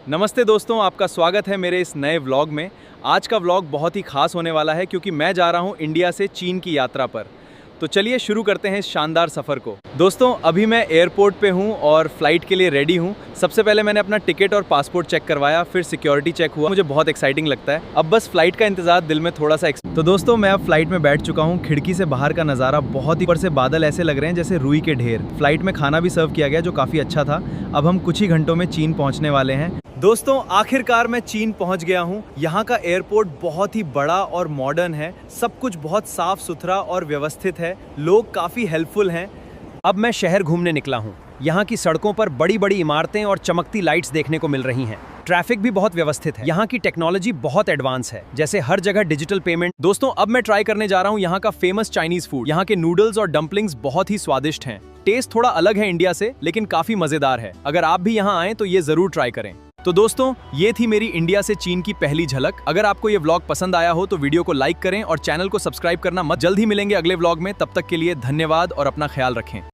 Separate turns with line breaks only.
नमस्ते दोस्तों, आपका स्वागत है मेरे इस नए व्लॉग में। आज का व्लॉग बहुत ही खास होने वाला है क्योंकि मैं जा रहा हूं इंडिया से चीन की यात्रा पर। तो चलिए शुरू करते हैं इस शानदार सफ़र को। दोस्तों, अभी मैं एयरपोर्ट पे हूं और फ्लाइट के लिए रेडी हूं। सबसे पहले मैंने अपना टिकट और पासपोर्ट चेक करवाया, फिर सिक्योरिटी चेक हुआ। मुझे बहुत एक्साइटिंग लगता है। अब बस फ्लाइट का इंतजार दिल में थोड़ा सा तो दोस्तों, मैं अब फ्लाइट में बैठ चुका हूं। खिड़की से बाहर का नज़ारा बहुत ही, ऊपर से बादल ऐसे लग रहे हैं जैसे रुई के ढेर। फ्लाइट में खाना भी सर्व किया गया जो काफ़ी अच्छा था। अब हम कुछ ही घंटों में चीन पहुँचने वाले हैं। दोस्तों, आखिरकार मैं चीन पहुंच गया हूं। यहाँ का एयरपोर्ट बहुत ही बड़ा और मॉडर्न है। सब कुछ बहुत साफ सुथरा और व्यवस्थित है। लोग काफ़ी हेल्पफुल हैं। अब मैं शहर घूमने निकला हूं। यहाँ की सड़कों पर बड़ी बड़ी इमारतें और चमकती लाइट्स देखने को मिल रही हैं। ट्रैफिक भी बहुत व्यवस्थित है। यहाँ की टेक्नोलॉजी बहुत एडवांस है, जैसे हर जगह डिजिटल पेमेंट। दोस्तों, अब मैं ट्राई करने जा रहा हूँ यहाँ का फेमस चाइनीज फूड। यहाँ के नूडल्स और डम्पलिंग्स बहुत ही स्वादिष्ट हैं। टेस्ट थोड़ा अलग है इंडिया से, लेकिन काफी मजेदार है। अगर आप भी यहाँ आए तो ये जरूर ट्राई करें। तो दोस्तों, ये थी मेरी इंडिया से चीन की पहली झलक। अगर आपको ये व्लॉग पसंद आया हो तो वीडियो को लाइक करें और चैनल को सब्सक्राइब करना मत। जल्द ही मिलेंगे अगले व्लॉग में। तब तक के लिए धन्यवाद और अपना ख्याल रखें।